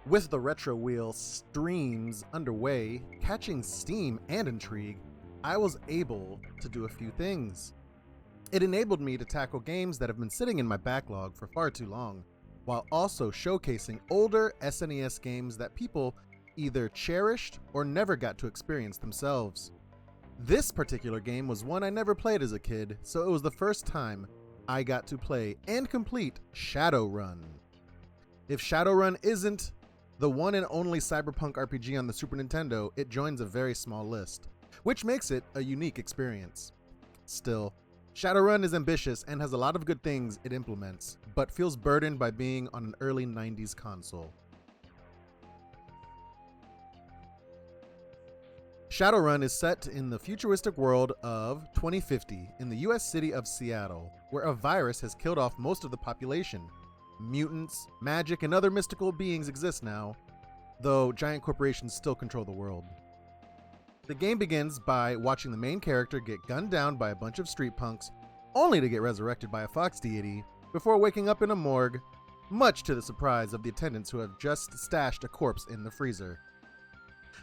With the Retro Wheel streams underway, catching steam and intrigue, I was able to do a few things. It enabled me to tackle games that have been sitting in my backlog for far too long, while also showcasing older SNES games that people either cherished or never got to experience themselves. This particular game was one I never played as a kid, so it was the first time I got to play and complete Shadowrun. If Shadowrun isn't the one and only cyberpunk RPG on the Super Nintendo, it joins a very small list, which makes it a unique experience. Still, Shadowrun is ambitious and has a lot of good things it implements, but feels burdened by being on an early 90s console. Shadowrun is set in the futuristic world of 2050 in the US city of Seattle, where a virus has killed off most of the population. Mutants, magic, and other mystical beings exist now, though giant corporations still control the world. The game begins by watching the main character get gunned down by a bunch of street punks, only to get resurrected by a fox deity, before waking up in a morgue, much to the surprise of the attendants who have just stashed a corpse in the freezer.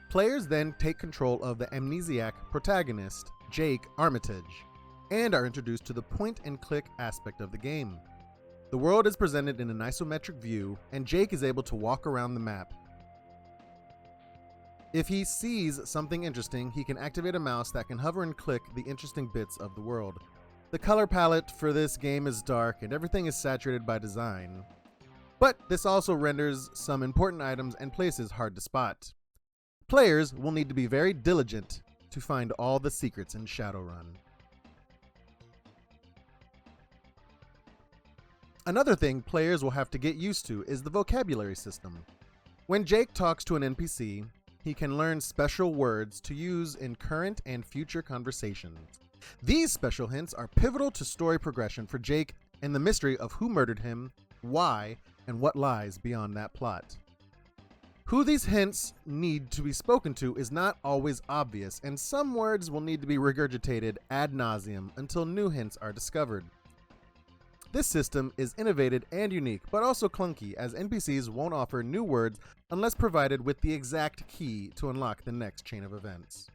Players then take control of the amnesiac protagonist, Jake Armitage, and are introduced to the point-and-click aspect of the game. The world is presented in an isometric view, and Jake is able to walk around the map. If he sees something interesting, he can activate a mouse that can hover and click the interesting bits of the world. The color palette for this game is dark, and everything is saturated by design. But this also renders some important items and places hard to spot. Players will need to be very diligent to find all the secrets in Shadowrun. Another thing players will have to get used to is the vocabulary system. When Jake talks to an NPC, he can learn special words to use in current and future conversations. These special hints are pivotal to story progression for Jake and the mystery of who murdered him, why, and what lies beyond that plot. Who these hints need to be spoken to is not always obvious, and some words will need to be regurgitated ad nauseum until new hints are discovered. This system is innovative and unique, but also clunky, as NPCs won't offer new words unless provided with the exact key to unlock the next chain of events.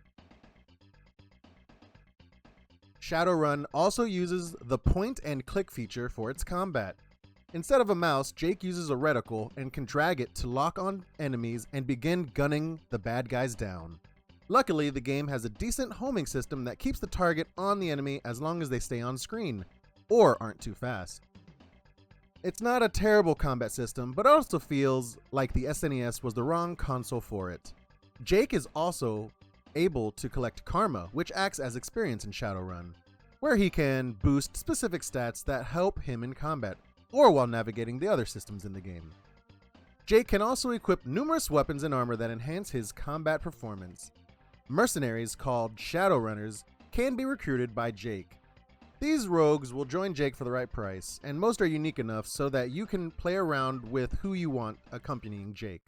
Shadowrun also uses the point-and-click feature for its combat. Instead of a mouse, Jake uses a reticle and can drag it to lock on enemies and begin gunning the bad guys down. Luckily, the game has a decent homing system that keeps the target on the enemy as long as they stay on screen, or aren't too fast. It's not a terrible combat system, but also feels like the SNES was the wrong console for it. Jake is also able to collect karma, which acts as experience in Shadowrun, where he can boost specific stats that help him in combat, or while navigating the other systems in the game. Jake can also equip numerous weapons and armor that enhance his combat performance. Mercenaries called Shadowrunners can be recruited by Jake. These rogues will join Jake for the right price, and most are unique enough so that you can play around with who you want accompanying Jake.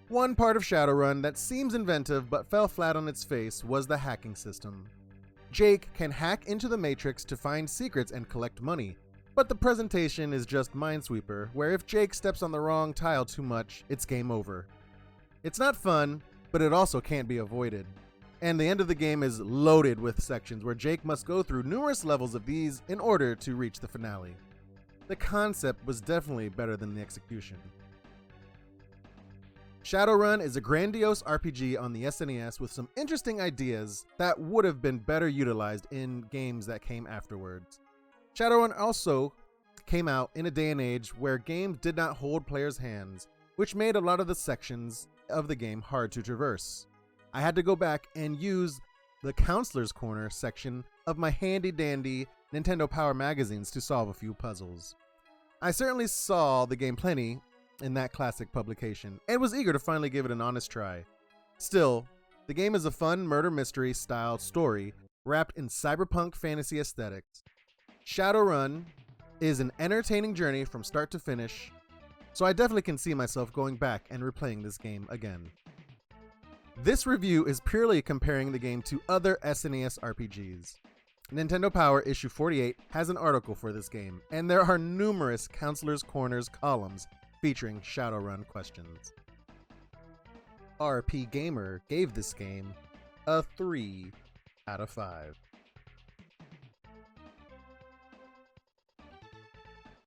One part of Shadowrun that seems inventive but fell flat on its face was the hacking system. Jake can hack into the Matrix to find secrets and collect money, but the presentation is just Minesweeper, where if Jake steps on the wrong tile too much, it's game over. It's not fun, but it also can't be avoided. And the end of the game is loaded with sections where Jake must go through numerous levels of these in order to reach the finale. The concept was definitely better than the execution. Shadowrun is a grandiose RPG on the SNES with some interesting ideas that would have been better utilized in games that came afterwards. Shadowrun also came out in a day and age where games did not hold players' hands, which made a lot of the sections of the game hard to traverse. I had to go back and use the Counselor's Corner section of my handy-dandy Nintendo Power magazines to solve a few puzzles. I certainly saw the game plenty in that classic publication, and was eager to finally give it an honest try. Still, the game is a fun murder mystery style story wrapped in cyberpunk fantasy aesthetics. Shadowrun is an entertaining journey from start to finish, so I definitely can see myself going back and replaying this game again. This review is purely comparing the game to other SNES RPGs. Nintendo Power issue 48 has an article for this game, and there are numerous Counselor's Corners columns featuring Shadowrun questions. RP Gamer gave this game a 3 out of 5.